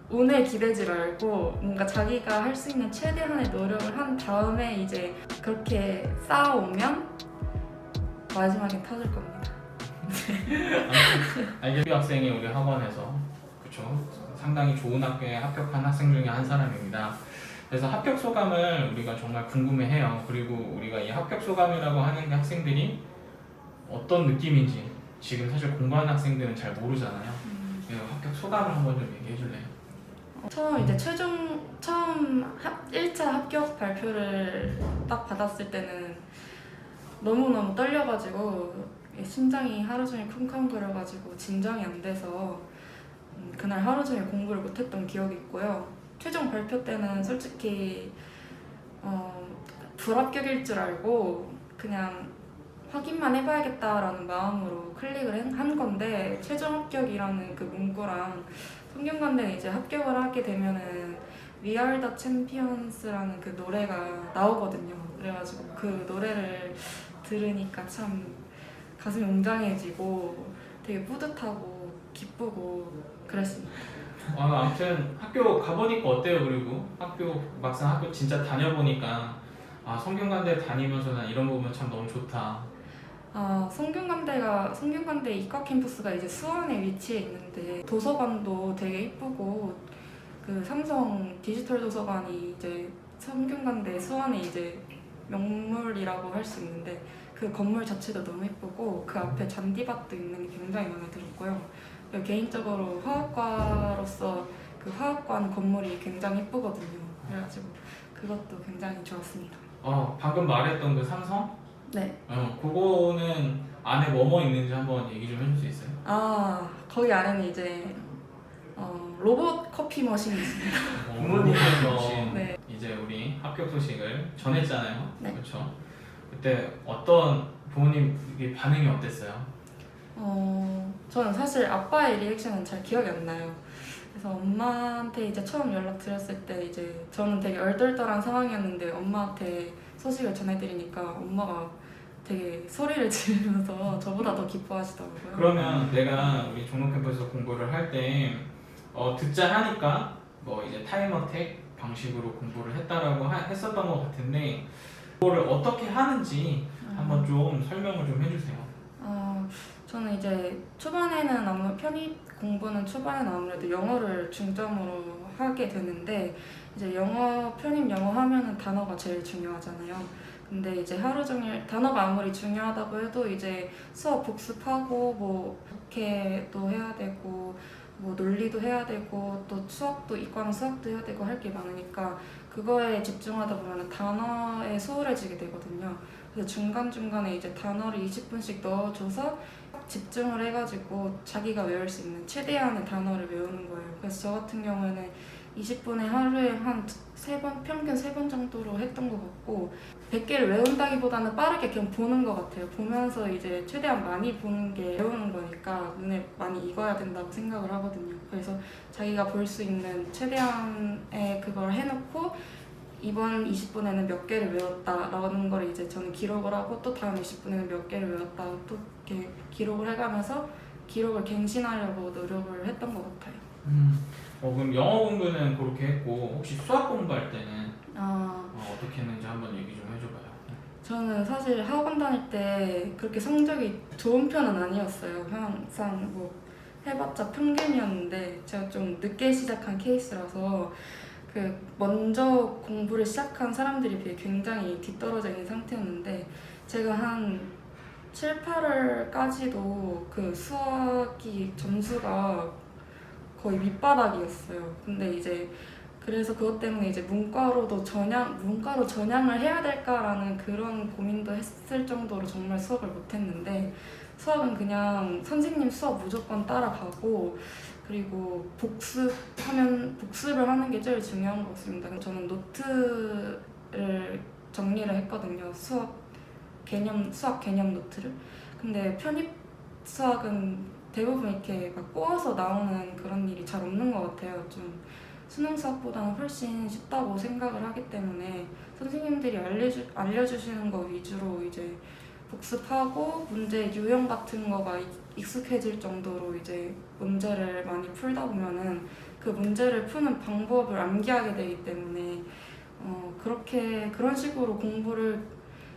운에 기대지 말고 뭔가 자기가 할 수 있는 최대한의 노력을 한 다음에 이제 그렇게 쌓아오면 마지막에 터질 겁니다. 알게비 학생이 우리 학원에서 그쵸 상당히 좋은 학교에 합격한 학생 중에 한 사람입니다. 그래서 합격 소감을 우리가 정말 궁금해해요. 그리고 우리가 이 합격 소감이라고 하는 게 학생들이 어떤 느낌인지 지금 사실 공부하는 학생들은 잘 모르잖아요. 그래서 합격 소감을 한번 좀 얘기해 줄래요? 처음 이제 처음 1차 합격 발표를 딱 받았을 때는 너무너무 떨려가지고 심장이 하루 종일 쿵쾅거려가지고 진정이 안 돼서 그날 하루 종일 공부를 못했던 기억이 있고요. 최종 발표 때는 솔직히 불합격일 줄 알고 그냥 확인만 해봐야겠다라는 마음으로 클릭을 한 건데 최종 합격이라는 그 문구랑 성균관대는 이제 합격을 하게 되면은 We Are the Champions라는 그 노래가 나오거든요. 그래가지고 그 노래를 들으니까 참 가슴이 웅장해지고 되게 뿌듯하고 기쁘고 그랬습니다. 아무튼 학교 가보니까 어때요? 그리고 막상 학교 진짜 다녀보니까 성균관대 다니면서 난 이런 부분 참 너무 좋다. 성균관대 이과 캠퍼스가 이제 수원에 위치해 있는데 도서관도 되게 이쁘고 그 삼성 디지털 도서관이 이제 성균관대 수원에 이제 명물이라고 할 수 있는데 그 건물 자체도 너무 이쁘고 그 앞에 잔디밭도 있는 게 굉장히 마음에 들었고요. 그리고 개인적으로 화학과로서 그 화학관 건물이 굉장히 이쁘거든요. 그래가지고 그것도 굉장히 좋았습니다. 방금 말했던 그 삼성? 네. 그거는 안에 뭐뭐 있는지 한번 얘기 좀 해줄 수 있어요? 거기 안에는 이제 로봇 커피 머신이 있습니다. 부모님께서 네. 이제 우리 합격 소식을 전했잖아요. 네. 그렇죠. 그때 어떤 부모님 반응이 어땠어요? 저는 사실 아빠의 리액션은 잘 기억이 안 나요. 그래서 엄마한테 이제 처음 연락 드렸을 때 이제 저는 되게 얼떨떨한 상황이었는데 엄마한테 소식을 전해드리니까 엄마가 되게 소리를 지르면서 저보다 더 기뻐하시더라고요. 그러면 내가 우리 종로 캠퍼스에서 공부를 할 때 듣자 하니까 뭐 이제 타임어택 방식으로 공부를 했다라고 했었던 것 같은데 그거를 어떻게 하는지 한번 좀 설명을 좀 해주세요. 저는 이제 초반에는 편입 공부는 초반에는 아무래도 영어를 중점으로 하게 되는데 이제 편입 영어 하면은 단어가 제일 중요하잖아요. 근데 이제 하루 종일 단어가 아무리 중요하다고 해도 이제 수업 복습하고 뭐 독해도 해야 되고 뭐 논리도 해야 되고 또 이과는 수학도 해야 되고 할 게 많으니까 그거에 집중하다 보면 단어에 소홀해지게 되거든요. 그래서 중간중간에 이제 단어를 20분씩 넣어줘서 집중을 해가지고 자기가 외울 수 있는 최대한의 단어를 외우는 거예요. 그래서 저 같은 경우에는 20분에 하루에 한 3번, 평균 3번 정도로 했던 것 같고 100개를 외운다기보다는 빠르게 그냥 보는 것 같아요. 보면서 이제 최대한 많이 보는 게 외우는 거니까 눈에 많이 익어야 된다고 생각을 하거든요. 그래서 자기가 볼 수 있는 최대한의 그걸 해놓고 이번 20분에는 몇 개를 외웠다라는 걸 이제 저는 기록을 하고 또 다음 20분에는 몇 개를 외웠다 또 이렇게 기록을 해가면서 기록을 갱신하려고 노력을 했던 것 같아요. 그럼 영어 공부는 그렇게 했고 혹시 수학 공부할 때는 어떻게 했는지 한번 얘기 좀 해줘봐요. 저는 사실 학원 다닐 때 그렇게 성적이 좋은 편은 아니었어요. 항상 뭐 해봤자 평균이었는데 제가 좀 늦게 시작한 케이스라서 그 먼저 공부를 시작한 사람들에 비해 굉장히 뒤떨어져 있는 상태였는데 제가 한 7, 8월까지도 그 수학이 점수가 거의 밑바닥이었어요. 근데 이제 그래서 그것 때문에 이제 문과로 전향을 해야 될까라는 그런 고민도 했을 정도로 정말 수학을 못했는데 수학은 그냥 선생님 수업 무조건 따라가고 그리고 복습을 하는 게 제일 중요한 것 같습니다. 저는 노트를 정리를 했거든요. 수학 개념 노트를. 근데 편입 수학은 대부분 이렇게 막 꼬아서 나오는 그런 일이 잘 없는 것 같아요. 좀 수능 수학보다는 훨씬 쉽다고 생각을 하기 때문에 선생님들이 알려주시는 거 위주로 이제 복습하고 문제 유형 같은 거가 익숙해질 정도로 이제 문제를 많이 풀다 보면은 그 그 문제를 푸는 방법을 암기하게 되기 때문에 그런 식으로 공부를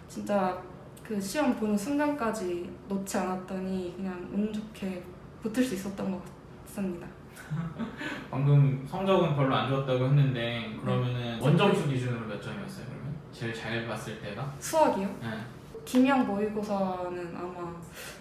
진짜 그 시험 보는 순간까지 놓지 않았더니 그냥 운 좋게 붙을 수 있었던 것 같습니다. 방금 성적은 별로 안 좋았다고 했는데 그러면은 원점수 기준으로 몇 점이었어요? 그러면 제일 잘 봤을 때가? 수학이요? 네. 기명 모의고사는 아마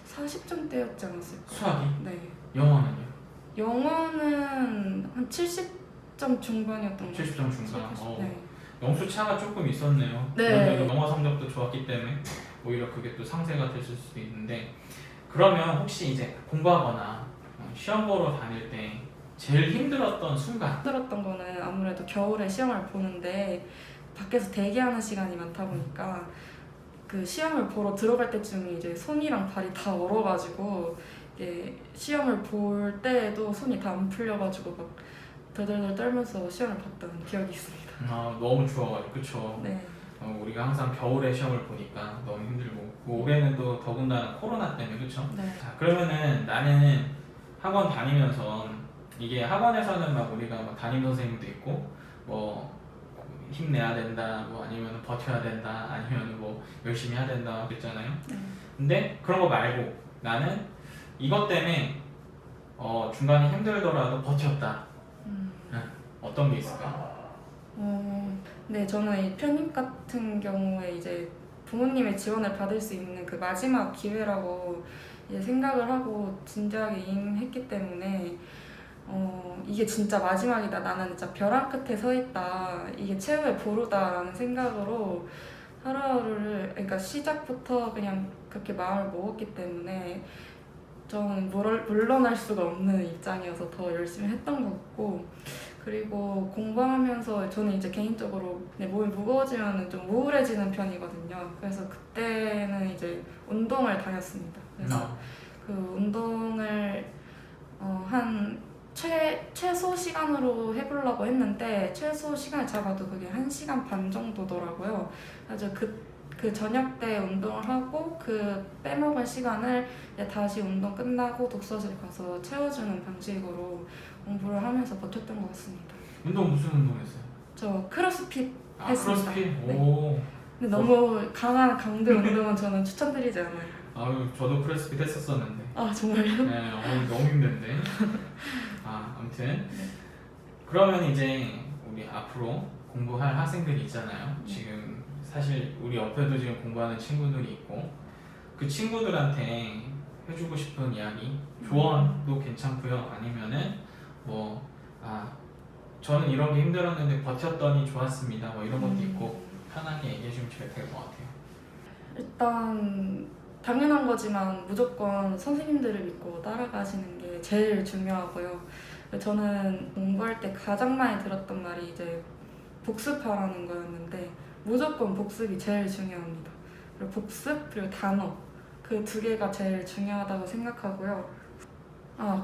40점대였지 않았을까요? 수학이? 네. 영어는요? 영어는 한 70점 중반이었던 것 같아요. 70점 중반. 네. 영수 차가 조금 있었네요. 네. 그런데도 영어 성적도 좋았기 때문에 오히려 그게 또 상세가 됐을 수도 있는데 그러면 혹시 이제 공부하거나 시험 보러 다닐 때 제일 힘들었던 순간? 힘들었던 거는 아무래도 겨울에 시험을 보는데 밖에서 대기하는 시간이 많다 보니까 그 시험을 보러 들어갈 때쯤에 이제 손이랑 발이 다 얼어가지고 이게 시험을 볼 때에도 손이 다 안 풀려가지고 막 덜덜덜 떨면서 시험을 봤던 기억이 있습니다. 너무 추워가지고 그쵸. 네. 우리가 항상 겨울에 시험을 보니까 너무 힘들고 올해는 또 더군다나 코로나 때문에 그쵸? 네. 자 그러면은 나는 학원 다니면서 이게 학원에서는 막 우리가 막 담임 선생님도 있고 뭐 힘내야 된다 뭐 아니면 버텨야 된다 아니면 뭐 열심히 해야 된다 그랬잖아요. 네. 근데 그런 거 말고 나는 이것 때문에 중간에 힘들더라도 버텼다. 어떤 게 있을까요? 네, 저는 이 편입 같은 경우에 이제 부모님의 지원을 받을 수 있는 그 마지막 기회라고 이제 생각을 하고 진지하게 임했기 때문에 이게 진짜 마지막이다. 나는 진짜 벼랑 끝에 서 있다. 이게 최후의 보루다라는 생각으로 하루하루를 그러니까 시작부터 그냥 그렇게 마음을 먹었기 때문에 저는 물러날 수가 없는 입장이어서 더 열심히 했던 것 같고 그리고 공부하면서 저는 이제 개인적으로 몸이 무거워지면 좀 우울해지는 편이거든요. 그래서 그때는 이제 운동을 다녔습니다. 그래서 그 운동을 한 최소 시간으로 해보려고 했는데 최소 시간을 잡아도 그게 1시간 반 정도더라고요. 그래서 그 저녁 때 운동을 하고 그 빼먹은 시간을 이제 다시 운동 끝나고 독서실 가서 채워주는 방식으로 공부를 하면서 버텼던 것 같습니다. 운동 무슨 운동 했어요? 저 크로스핏 했습니다. 크로스핏? 네. 오. 근데 너무 강한 강도 운동은 저는 추천드리지 않아요. 저도 크로스핏 했었었는데. 아 정말요? 네, 너무 힘든데. 아무튼 그러면 이제 우리 앞으로 공부할 학생들이 있잖아요. 지금 사실 우리 옆에도 지금 공부하는 친구들이 있고 그 친구들한테 해주고 싶은 이야기, 조언도 괜찮고요. 아니면은 저는 이런 게 힘들었는데 버텼더니 좋았습니다. 뭐 이런 것도 있고 편하게 얘기해주면 제일 될 것 같아요. 일단 당연한 거지만 무조건 선생님들을 믿고 따라가시는 게 제일 중요하고요. 저는 공부할 때 가장 많이 들었던 말이 이제 복습하라는 거였는데 무조건 복습이 제일 중요합니다. 그리고 복습 그리고 단어 그 두 개가 제일 중요하다고 생각하고요.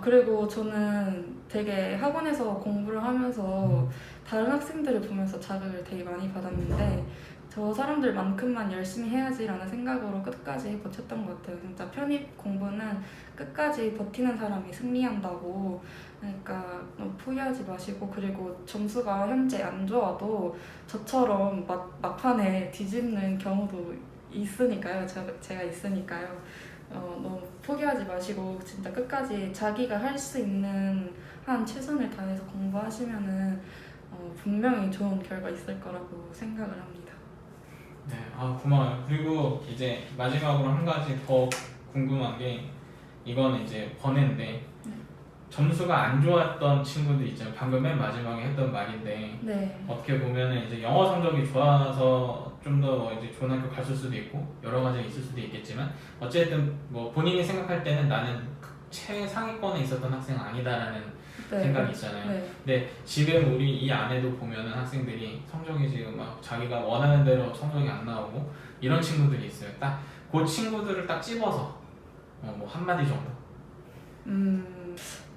그리고 저는 되게 학원에서 공부를 하면서 다른 학생들을 보면서 자극을 되게 많이 받았는데 저 사람들만큼만 열심히 해야지라는 생각으로 끝까지 버텼던 것 같아요. 진짜 편입 공부는 끝까지 버티는 사람이 승리한다고. 그러니까 포기하지 마시고 그리고 점수가 현재 안 좋아도 저처럼 막판에 뒤집는 경우도 있으니까요. 제가 있으니까요. 너무 포기하지 마시고 진짜 끝까지 자기가 할 수 있는 한 최선을 다해서 공부하시면은 분명히 좋은 결과 있을 거라고 생각을 합니다. 네, 고마워요. 그리고 이제 마지막으로 한 가지 더 궁금한 게 이거는 이제 번외인데 점수가 안 좋았던 친구들 있잖아요. 방금 맨 마지막에 했던 말인데 네. 어떻게 보면은 이제 영어 성적이 좋아서 좀 더 이제 좋은 학교 갔을 수도 있고 여러 가지 있을 수도 있겠지만 어쨌든 뭐 본인이 생각할 때는 나는 최상위권에 있었던 학생은 아니다라는 생각이 있잖아요. 네. 근데 지금 우리 이 안에도 보면은 학생들이 성적이 지금 막 자기가 원하는 대로 성적이 안 나오고 이런 친구들이 있어요. 딱 그 친구들을 딱 집어서 뭐 한마디 정도.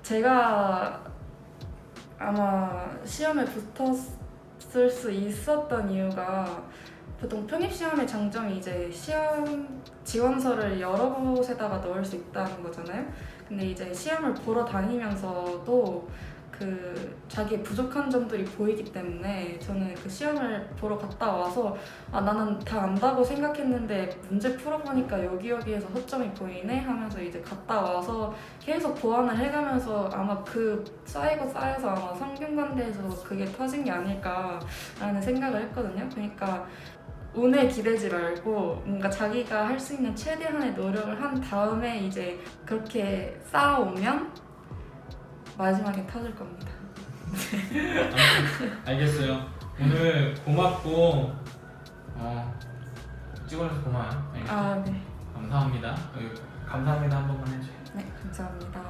제가 아마 시험에 붙었을 수 있었던 이유가 보통 편입시험의 장점이 이제 시험 지원서를 여러 곳에다가 넣을 수 있다는 거잖아요. 근데 이제 시험을 보러 다니면서도 자기의 부족한 점들이 보이기 때문에 저는 그 시험을 보러 갔다 와서 나는 다 안다고 생각했는데 문제 풀어보니까 여기에서 허점이 보이네 하면서 이제 갔다 와서 계속 보완을 해가면서 아마 그 쌓여서 아마 성균관대에서 그게 터진 게 아닐까라는 생각을 했거든요. 그러니까 운에 기대지 말고 뭔가 자기가 할 수 있는 최대한의 노력을 한 다음에 이제 그렇게 쌓아오면 마지막에 터질 겁니다. 아무튼 알겠어요. 오늘 고맙고 찍어줘서 고마워요. 알겠죠? 네. 감사합니다. 감사합니다 한 번만 해줘요. 네, 감사합니다.